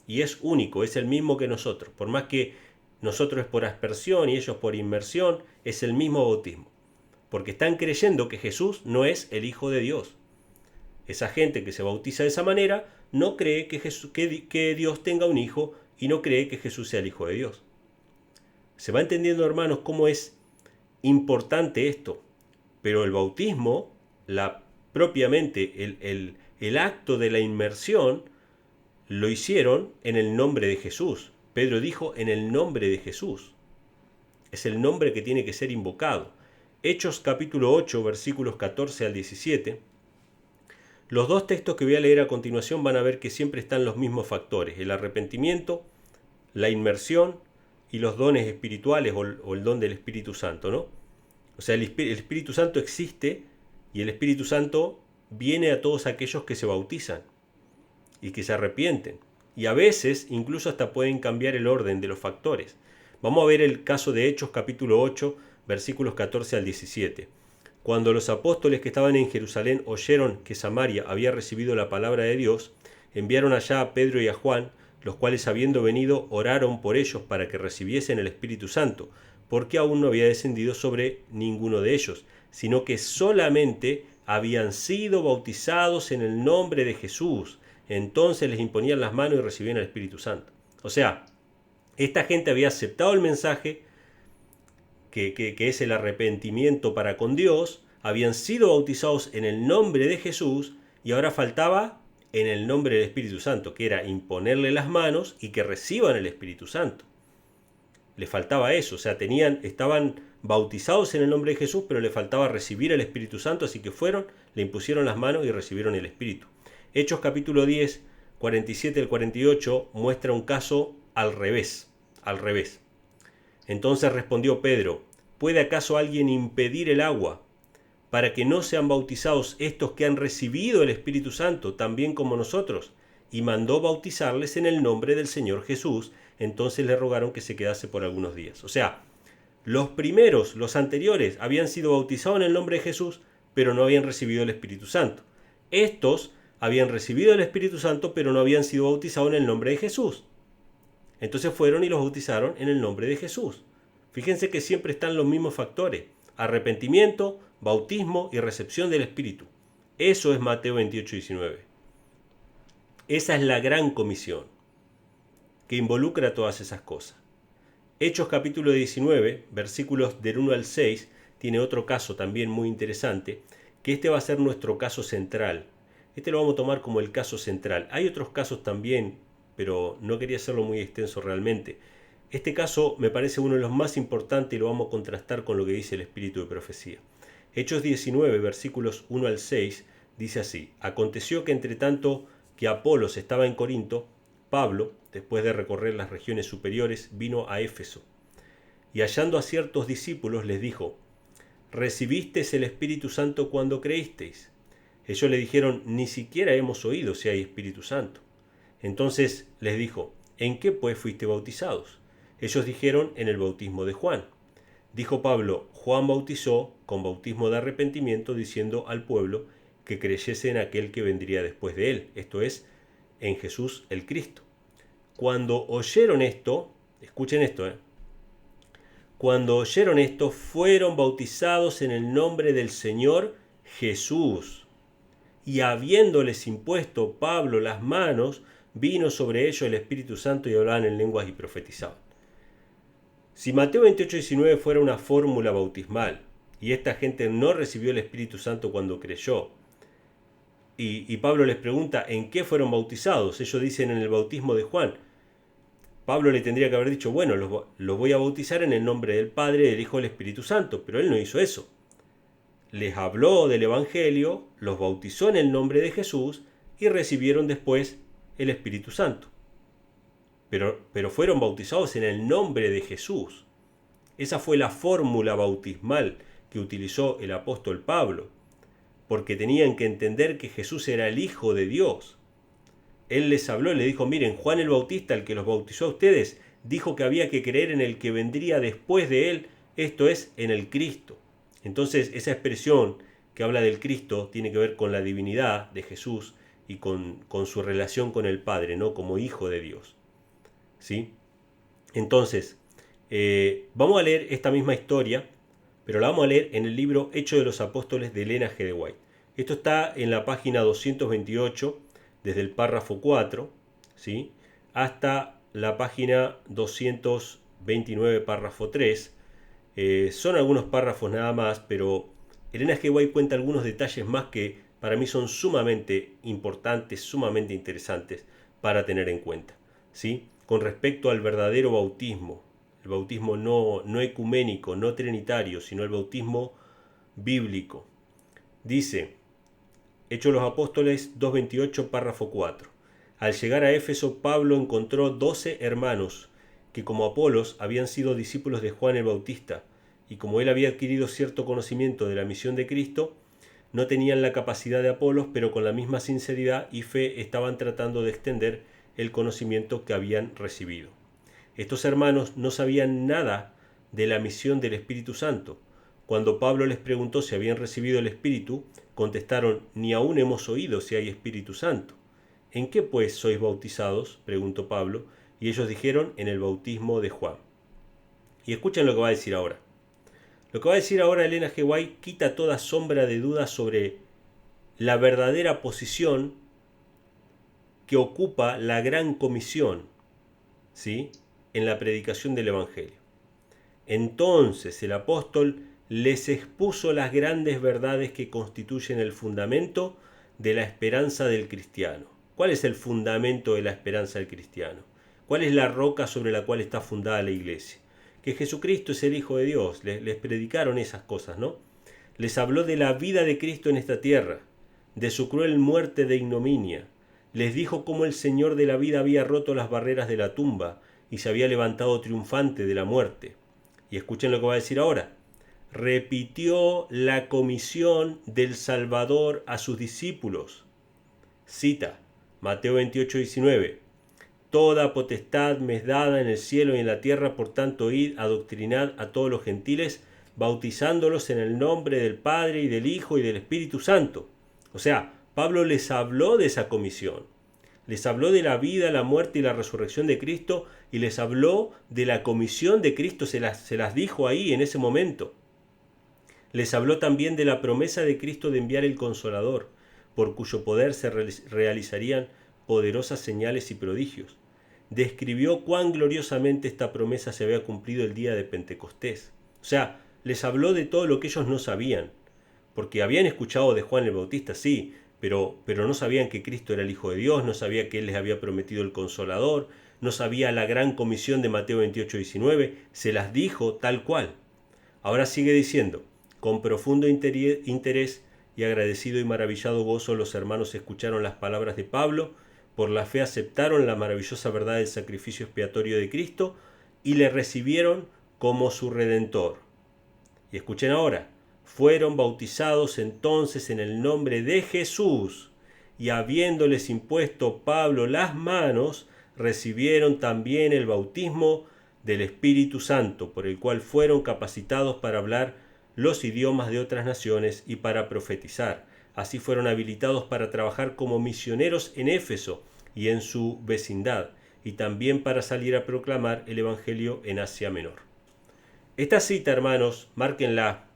y es único, es el mismo que nosotros. Por más que nosotros es por aspersión y ellos por inmersión, es el mismo bautismo. Porque están creyendo que Jesús no es el Hijo de Dios. Esa gente que se bautiza de esa manera no cree que Dios tenga un hijo y no cree que Jesús sea el Hijo de Dios. Se va entendiendo, hermanos, cómo es importante esto. Pero el bautismo, propiamente el acto de la inmersión, lo hicieron en el nombre de Jesús. Pedro dijo: en el nombre de Jesús. Es el nombre que tiene que ser invocado. Hechos capítulo 8, versículos 14 al 17. Los dos textos que voy a leer a continuación van a ver que siempre están los mismos factores: el arrepentimiento, la inmersión y los dones espirituales o el don del Espíritu Santo, ¿no? O sea, el Espíritu Santo existe y el Espíritu Santo viene a todos aquellos que se bautizan y que se arrepienten. Y a veces incluso hasta pueden cambiar el orden de los factores. Vamos a ver el caso de Hechos capítulo 8, versículos 14 al 17. Cuando los apóstoles que estaban en Jerusalén oyeron que Samaria había recibido la palabra de Dios, enviaron allá a Pedro y a Juan, los cuales, habiendo venido, oraron por ellos para que recibiesen el Espíritu Santo, porque aún no había descendido sobre ninguno de ellos, sino que solamente habían sido bautizados en el nombre de Jesús. Entonces les imponían las manos y recibían el Espíritu Santo. O sea, esta gente había aceptado el mensaje, que es el arrepentimiento para con Dios, habían sido bautizados en el nombre de Jesús y ahora faltaba en el nombre del Espíritu Santo, que era imponerle las manos y que reciban el Espíritu Santo. Les faltaba eso, o sea, estaban bautizados en el nombre de Jesús, pero les faltaba recibir el Espíritu Santo, así que fueron, le impusieron las manos y recibieron el Espíritu. Hechos capítulo 10, 47 al 48 muestra un caso al revés. Entonces respondió Pedro: ¿puede acaso alguien impedir el agua para que no sean bautizados estos que han recibido el Espíritu Santo, también como nosotros? Y mandó bautizarles en el nombre del Señor Jesús. Entonces le rogaron que se quedase por algunos días. O sea, los primeros, los anteriores, habían sido bautizados en el nombre de Jesús, pero no habían recibido el Espíritu Santo. Estos habían recibido el Espíritu Santo, pero no habían sido bautizados en el nombre de Jesús. Entonces fueron y los bautizaron en el nombre de Jesús. Fíjense que siempre están los mismos factores: arrepentimiento, bautismo y recepción del Espíritu. Eso es Mateo 28, 19. Esa es la gran comisión que involucra todas esas cosas. Hechos capítulo 19, versículos del 1 al 6, tiene otro caso también muy interesante, que este va a ser nuestro caso central. Este lo vamos a tomar como el caso central. Hay otros casos también, pero no quería hacerlo muy extenso realmente. Este caso me parece uno de los más importantes y lo vamos a contrastar con lo que dice el Espíritu de Profecía. Hechos 19, versículos 1 al 6, Dice así: aconteció que entre tanto que Apolos estaba en Corinto, Pablo, después de recorrer las regiones superiores, vino a Éfeso, y hallando a ciertos discípulos les dijo: ¿recibisteis el Espíritu Santo cuando creísteis? Ellos le dijeron: ni siquiera hemos oído si hay Espíritu Santo. Entonces les dijo: ¿en qué pues fuiste bautizados? Ellos dijeron: en el bautismo de Juan. Dijo Pablo: Juan bautizó con bautismo de arrepentimiento, diciendo al pueblo que creyese en aquel que vendría después de él, esto es, en Jesús el Cristo. Cuando oyeron esto, escuchen esto, cuando oyeron esto, fueron bautizados en el nombre del Señor Jesús. Y habiéndoles impuesto Pablo las manos, vino sobre ellos el Espíritu Santo y hablaban en lenguas y profetizaban. Si Mateo 28:19 fuera una fórmula bautismal, y esta gente no recibió el Espíritu Santo cuando creyó, y Pablo les pregunta en qué fueron bautizados, ellos dicen en el bautismo de Juan, Pablo le tendría que haber dicho: bueno, los voy a bautizar en el nombre del Padre, del Hijo y del Espíritu Santo, pero él no hizo eso. Les habló del Evangelio, los bautizó en el nombre de Jesús y recibieron después el Espíritu Santo. Pero fueron bautizados en el nombre de Jesús. Esa fue la fórmula bautismal que utilizó el apóstol Pablo, porque tenían que entender que Jesús era el Hijo de Dios. Él les habló y les dijo: miren, Juan el Bautista, el que los bautizó a ustedes, dijo que había que creer en el que vendría después de él, esto es, en el Cristo. Entonces, esa expresión que habla del Cristo tiene que ver con la divinidad de Jesús y con su relación con el Padre, ¿no? Como Hijo de Dios. ¿Sí? Entonces, vamos a leer esta misma historia, pero la vamos a leer en el libro Hechos de los Apóstoles de Elena G. de White. Esto está en la página 228, desde el párrafo 4, ¿sí?, hasta la página 229, párrafo 3. Son algunos párrafos nada más, pero Elena G. White cuenta algunos detalles más que para mí son sumamente importantes, sumamente interesantes para tener en cuenta, ¿sí?, con respecto al verdadero bautismo. El bautismo no ecuménico, no trinitario, sino el bautismo bíblico. Dice, Hechos de los Apóstoles 2.28, párrafo 4. Al llegar a Éfeso, Pablo encontró 12 hermanos que, como Apolos, habían sido discípulos de Juan el Bautista, y como él había adquirido cierto conocimiento de la misión de Cristo, no tenían la capacidad de Apolos, pero con la misma sinceridad y fe estaban tratando de extender el conocimiento que habían recibido. Estos hermanos no sabían nada de la misión del Espíritu Santo. Cuando Pablo les preguntó si habían recibido el Espíritu, contestaron: ni aún hemos oído si hay Espíritu Santo. ¿En qué pues sois bautizados?, preguntó Pablo, y ellos dijeron: en el bautismo de Juan. Y escuchen lo que va a decir ahora. Lo que va a decir ahora Elena G. White quita toda sombra de duda sobre la verdadera posición que ocupa la gran comisión, ¿sí?, en la predicación del Evangelio. Entonces el apóstol les expuso las grandes verdades que constituyen el fundamento de la esperanza del cristiano. ¿Cuál es el fundamento de la esperanza del cristiano? ¿Cuál es la roca sobre la cual está fundada la iglesia? Que Jesucristo es el Hijo de Dios. Les predicaron esas cosas, ¿no? Les habló de la vida de Cristo en esta tierra, de su cruel muerte de ignominia. Les dijo cómo el Señor de la vida había roto las barreras de la tumba y se había levantado triunfante de la muerte. Y escuchen lo que va a decir ahora. Repitió la comisión del Salvador a sus discípulos. Cita, Mateo 28:19. Toda potestad me es dada en el cielo y en la tierra, por tanto id, adoctrinad a todos los gentiles, bautizándolos en el nombre del Padre y del Hijo y del Espíritu Santo. O sea, Pablo les habló de esa comisión. Les habló de la vida, la muerte y la resurrección de Cristo, y les habló de la comisión de Cristo, se las dijo ahí en ese momento. Les habló también de la promesa de Cristo de enviar el Consolador, por cuyo poder se realizarían poderosas señales y prodigios. Describió cuán gloriosamente esta promesa se había cumplido el día de Pentecostés. O sea, les habló de todo lo que ellos no sabían, porque habían escuchado de Juan el Bautista, sí, pero no sabían que Cristo era el Hijo de Dios, no sabía que Él les había prometido el Consolador, no sabía la gran comisión de Mateo 28:19, se las dijo tal cual. Ahora sigue diciendo, con profundo interés y agradecido y maravillado gozo los hermanos escucharon las palabras de Pablo, por la fe aceptaron la maravillosa verdad del sacrificio expiatorio de Cristo y le recibieron como su Redentor. Y escuchen ahora, fueron bautizados entonces en el nombre de Jesús, y habiéndoles impuesto Pablo las manos, recibieron también el bautismo del Espíritu Santo, por el cual fueron capacitados para hablar los idiomas de otras naciones y para profetizar. Así fueron habilitados para trabajar como misioneros en Éfeso y en su vecindad, y también para salir a proclamar el Evangelio en Asia Menor. Esta cita, hermanos, márquenla.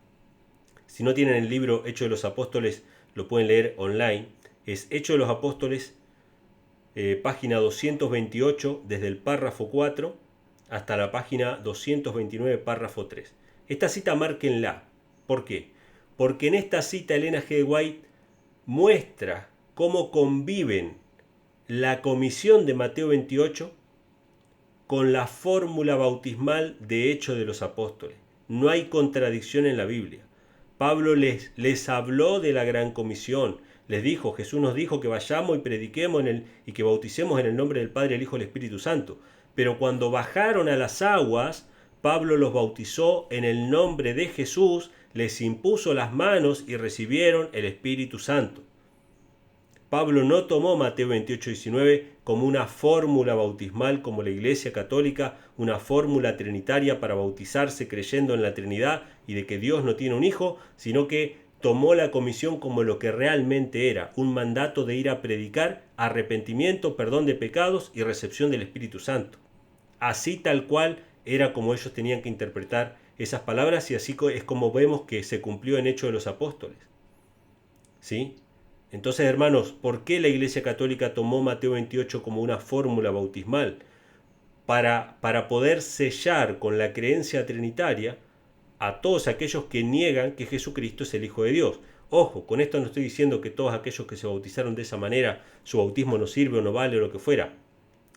Si no tienen el libro Hechos de los Apóstoles, lo pueden leer online. Es Hechos de los Apóstoles, página 228, desde el párrafo 4 hasta la página 229, párrafo 3. Esta cita márquenla. ¿Por qué? Porque en esta cita Elena G. White muestra cómo conviven la comisión de Mateo 28 con la fórmula bautismal de Hechos de los Apóstoles. No hay contradicción en la Biblia. Pablo les habló de la gran comisión. Les dijo, Jesús nos dijo que vayamos y prediquemos y que bauticemos en el nombre del Padre, el Hijo y el Espíritu Santo. Pero cuando bajaron a las aguas, Pablo los bautizó en el nombre de Jesús, les impuso las manos y recibieron el Espíritu Santo. Pablo no tomó Mateo 28:19 como una fórmula bautismal como la Iglesia Católica, una fórmula trinitaria para bautizarse creyendo en la Trinidad y de que Dios no tiene un hijo, sino que tomó la comisión como lo que realmente era, un mandato de ir a predicar arrepentimiento, perdón de pecados y recepción del Espíritu Santo. Así tal cual era como ellos tenían que interpretar esas palabras y así es como vemos que se cumplió en Hechos de los Apóstoles. ¿Sí? Entonces, hermanos, ¿por qué la Iglesia Católica tomó Mateo 28 como una fórmula bautismal? Para poder sellar con la creencia trinitaria a todos aquellos que niegan que Jesucristo es el Hijo de Dios. Ojo, con esto no estoy diciendo que todos aquellos que se bautizaron de esa manera, su bautismo no sirve o no vale o lo que fuera.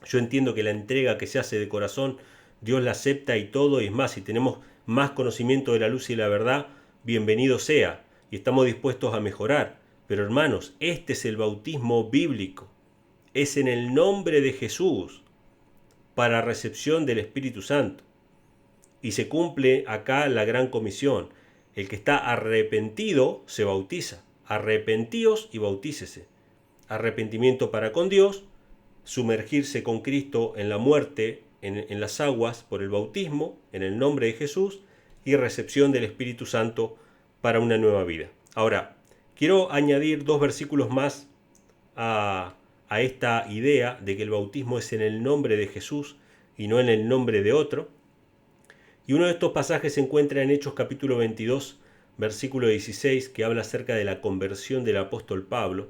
Yo entiendo que la entrega que se hace de corazón, Dios la acepta y todo, y es más, si tenemos más conocimiento de la luz y la verdad, bienvenido sea, y estamos dispuestos a mejorar. Pero hermanos, este es el bautismo bíblico. Es en el nombre de Jesús para recepción del Espíritu Santo. Y se cumple acá la gran comisión. El que está arrepentido se bautiza. Arrepentíos y bautícese. Arrepentimiento para con Dios, sumergirse con Cristo en la muerte, en las aguas por el bautismo, en el nombre de Jesús, y recepción del Espíritu Santo para una nueva vida. Ahora, quiero añadir 2 versículos más a esta idea de que el bautismo es en el nombre de Jesús y no en el nombre de otro. Y uno de estos pasajes se encuentra en Hechos capítulo 22, versículo 16, que habla acerca de la conversión del apóstol Pablo.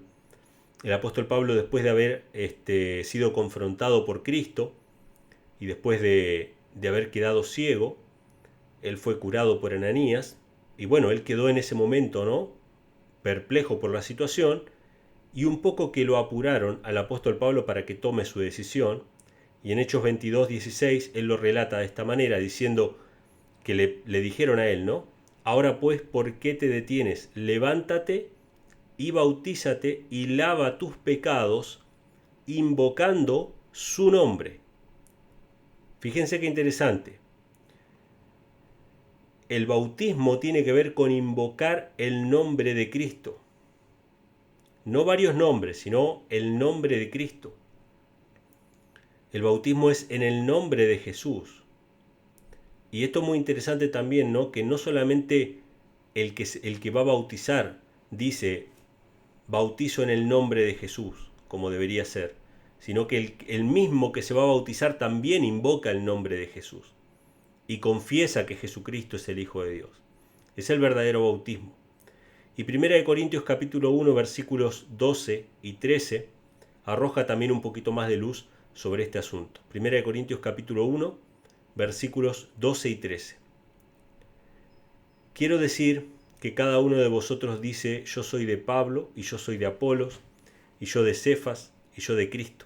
El apóstol Pablo, después de haber sido confrontado por Cristo y después de haber quedado ciego, él fue curado por Ananías. Y bueno, él quedó en ese momento, ¿no?, perplejo por la situación, y un poco que lo apuraron al apóstol Pablo para que tome su decisión. Y en Hechos 22:16 él lo relata de esta manera, diciendo que le dijeron a él, ¿no? Ahora pues, ¿por qué te detienes? Levántate y bautízate y lava tus pecados, invocando su nombre. Fíjense qué interesante. El bautismo tiene que ver con invocar el nombre de Cristo. No varios nombres, sino el nombre de Cristo. El bautismo es en el nombre de Jesús. Y esto es muy interesante también, ¿no?, que no solamente el que va a bautizar dice bautizo en el nombre de Jesús, como debería ser, sino que el mismo que se va a bautizar también invoca el nombre de Jesús y confiesa que Jesucristo es el Hijo de Dios. Es el verdadero bautismo. Y 1 Corintios capítulo 1 versículos 12 y 13 arroja también un poquito más de luz sobre este asunto. 1 Corintios capítulo 1 versículos 12 y 13. Quiero decir que cada uno de vosotros dice, yo soy de Pablo, y yo soy de Apolos, y yo de Cefas, y yo de Cristo.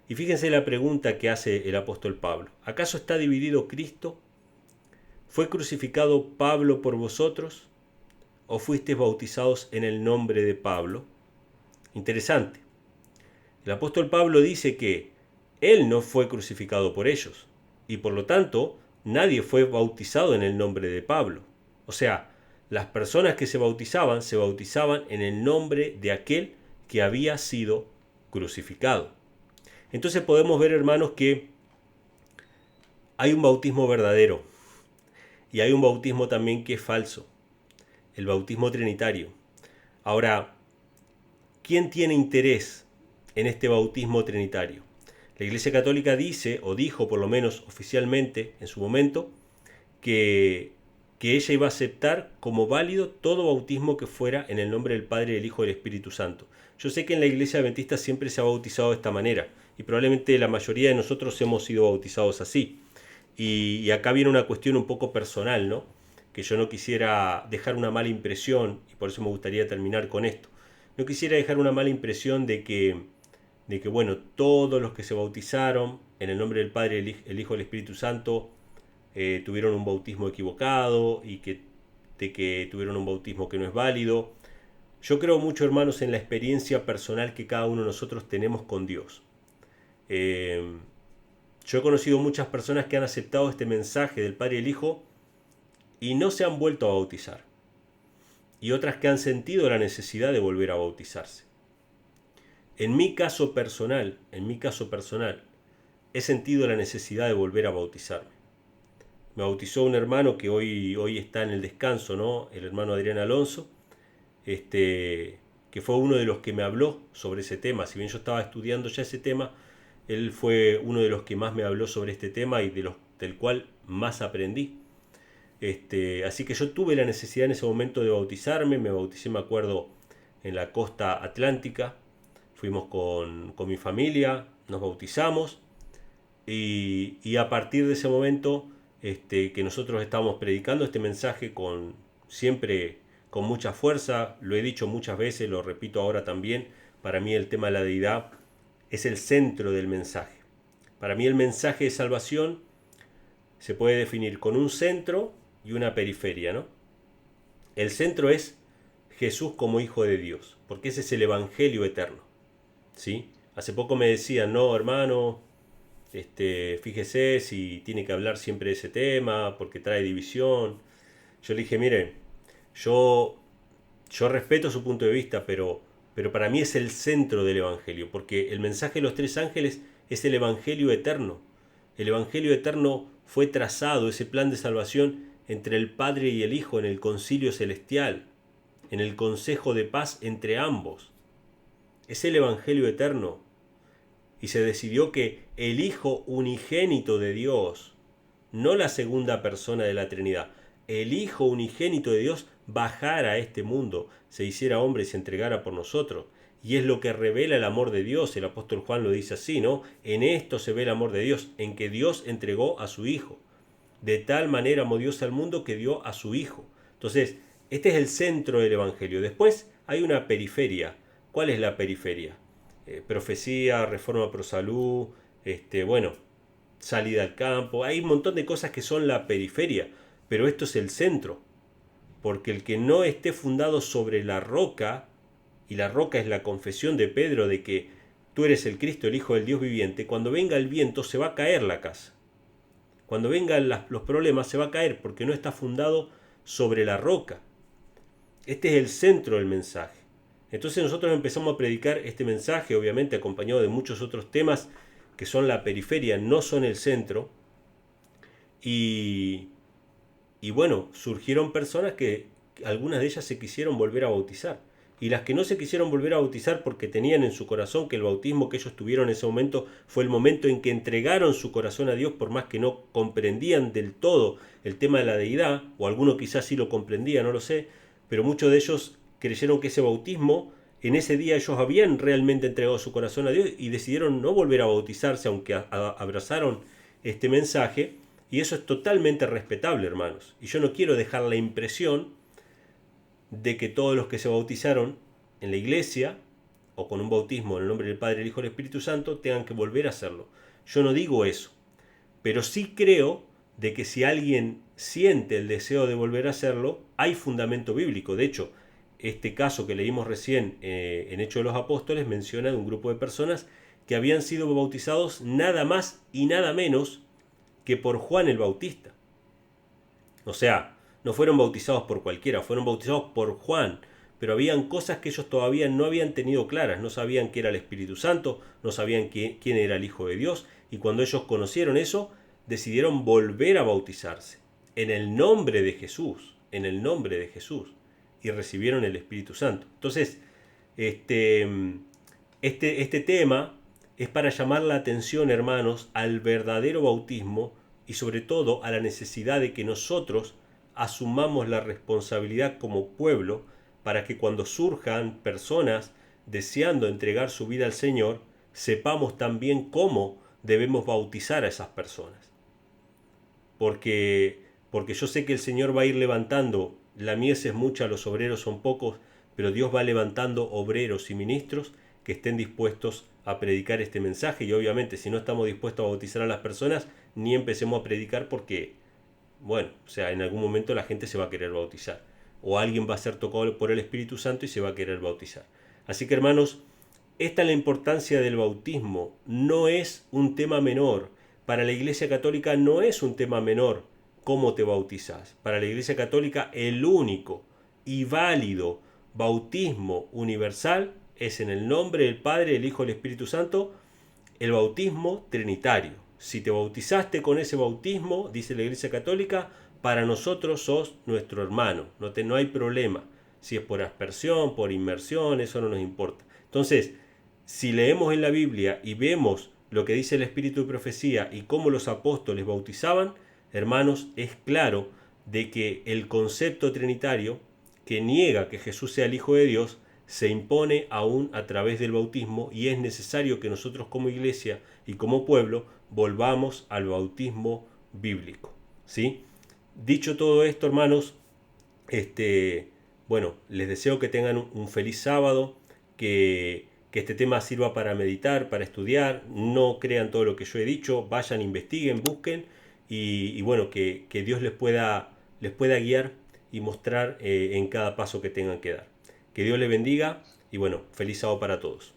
Y fíjense la pregunta que hace el apóstol Pablo. ¿Acaso está dividido Cristo? ¿Fue crucificado Pablo por vosotros? o fuisteis bautizados en el nombre de Pablo? Interesante. El apóstol Pablo dice que él no fue crucificado por ellos y por lo tanto nadie fue bautizado en el nombre de Pablo. O sea, las personas que se bautizaban en el nombre de aquel que había sido crucificado. Entonces podemos ver, hermanos, que hay un bautismo verdadero y hay un bautismo también que es falso, el bautismo trinitario. Ahora, ¿quién tiene interés en este bautismo trinitario? La Iglesia Católica dice, o dijo por lo menos oficialmente en su momento, que ella iba a aceptar como válido todo bautismo que fuera en el nombre del Padre, del Hijo y del Espíritu Santo. Yo sé que en la Iglesia Adventista siempre se ha bautizado de esta manera, y probablemente la mayoría de nosotros hemos sido bautizados así. Y acá viene una cuestión un poco personal, ¿no? Que yo no quisiera dejar una mala impresión, y por eso me gustaría terminar con esto. No quisiera dejar una mala impresión de que bueno, todos los que se bautizaron en el nombre del Padre, el Hijo y el Espíritu Santo tuvieron un bautismo equivocado y de que tuvieron un bautismo que no es válido. Yo creo mucho, hermanos, en la experiencia personal que cada uno de nosotros tenemos con Dios. Yo he conocido muchas personas que han aceptado este mensaje del Padre y el Hijo y no se han vuelto a bautizar. Y otras que han sentido la necesidad de volver a bautizarse. En mi caso personal, he sentido la necesidad de volver a bautizarme. Me bautizó un hermano que hoy está en el descanso, ¿no? El hermano Adrián Alonso, que fue uno de los que me habló sobre ese tema. Si bien yo estaba estudiando ya ese tema, él fue uno de los que más me habló sobre este tema y del cual más aprendí. Así que yo tuve la necesidad en ese momento de bautizarme. Me bauticé, me acuerdo, en la costa atlántica. Fuimos con mi familia, nos bautizamos y a partir de ese momento que nosotros estábamos predicando este mensaje siempre con mucha fuerza, lo he dicho muchas veces, lo repito ahora también, para mí el tema de la deidad es el centro del mensaje. Para mí el mensaje de salvación se puede definir con un centro y una periferia, ¿no? El centro es Jesús como Hijo de Dios, porque ese es el Evangelio eterno, ¿sí? Hace poco me decían, no, hermano, fíjese si tiene que hablar siempre de ese tema, porque trae división. Yo le dije, mire, yo respeto su punto de vista, pero para mí es el centro del Evangelio, porque el mensaje de los tres ángeles es el Evangelio eterno. El Evangelio eterno fue trazado, ese plan de salvación, entre el Padre y el Hijo en el concilio celestial, en el consejo de paz entre ambos. Es el Evangelio eterno. Y se decidió que el Hijo unigénito de Dios, no la segunda persona de la Trinidad, el Hijo unigénito de Dios bajara a este mundo, se hiciera hombre y se entregara por nosotros. Y es lo que revela el amor de Dios. El apóstol Juan lo dice así, ¿no? En esto se ve el amor de Dios, en que Dios entregó a su Hijo. De tal manera amó Dios al mundo que dio a su Hijo. Entonces, este es el centro del Evangelio. Después hay una periferia. ¿Cuál es la periferia? Profecía, reforma pro salud, bueno, salida al campo. Hay un montón de cosas que son la periferia, pero esto es el centro. Porque el que no esté fundado sobre la roca, y la roca es la confesión de Pedro de que tú eres el Cristo, el Hijo del Dios viviente, cuando venga el viento se va a caer la casa. Cuando vengan los problemas se va a caer porque no está fundado sobre la roca. Este es el centro del mensaje. Entonces nosotros empezamos a predicar este mensaje, obviamente acompañado de muchos otros temas que son la periferia, no son el centro. Y bueno, surgieron personas que algunas de ellas se quisieron volver a bautizar. Y las que no se quisieron volver a bautizar porque tenían en su corazón que el bautismo que ellos tuvieron en ese momento fue el momento en que entregaron su corazón a Dios, por más que no comprendían del todo el tema de la deidad, o alguno quizás sí lo comprendía, no lo sé, pero muchos de ellos creyeron que ese bautismo, en ese día ellos habían realmente entregado su corazón a Dios y decidieron no volver a bautizarse, aunque abrazaron este mensaje. Y eso es totalmente respetable, hermanos. Y yo no quiero dejar la impresión de que todos los que se bautizaron en la iglesia o con un bautismo en el nombre del Padre, el Hijo y el Espíritu Santo tengan que volver a hacerlo. Yo no digo eso, pero sí creo de que si alguien siente el deseo de volver a hacerlo, hay fundamento bíblico. De hecho, este caso que leímos recién en Hechos de los Apóstoles menciona de un grupo de personas que habían sido bautizados nada más y nada menos que por Juan el Bautista. O sea, no fueron bautizados por cualquiera, fueron bautizados por Juan. Pero habían cosas que ellos todavía no habían tenido claras. No sabían qué era el Espíritu Santo, no sabían quién era el Hijo de Dios. Y cuando ellos conocieron eso, decidieron volver a bautizarse. En el nombre de Jesús. En el nombre de Jesús. Y recibieron el Espíritu Santo. Entonces, este tema es para llamar la atención, hermanos, al verdadero bautismo y sobre todo a la necesidad de que nosotros asumamos la responsabilidad como pueblo para que cuando surjan personas deseando entregar su vida al Señor, sepamos también cómo debemos bautizar a esas personas. Porque yo sé que el Señor va a ir levantando, la mies es mucha, los obreros son pocos, pero Dios va levantando obreros y ministros que estén dispuestos a predicar este mensaje. Y obviamente si no estamos dispuestos a bautizar a las personas, ni empecemos a predicar porque, bueno, o sea, en algún momento la gente se va a querer bautizar. O alguien va a ser tocado por el Espíritu Santo y se va a querer bautizar. Así que, hermanos, esta es la importancia del bautismo. No es un tema menor. Para la Iglesia Católica no es un tema menor cómo te bautizas. Para la Iglesia Católica el único y válido bautismo universal es en el nombre del Padre, del Hijo y del Espíritu Santo, el bautismo trinitario. Si te bautizaste con ese bautismo, dice la Iglesia Católica, para nosotros sos nuestro hermano. No hay problema. Si es por aspersión, por inmersión, eso no nos importa. Entonces, si leemos en la Biblia y vemos lo que dice el Espíritu de Profecía y cómo los apóstoles bautizaban, hermanos, es claro de que el concepto trinitario que niega que Jesús sea el Hijo de Dios se impone aún a través del bautismo y es necesario que nosotros como iglesia y como pueblo volvamos al bautismo bíblico. ¿Sí? Dicho todo esto, hermanos, bueno, les deseo que tengan un feliz sábado, que este tema sirva para meditar, para estudiar, no crean todo lo que yo he dicho, vayan, investiguen, busquen y bueno, que Dios les pueda guiar y mostrar en cada paso que tengan que dar. Que Dios les bendiga y bueno, feliz sábado para todos.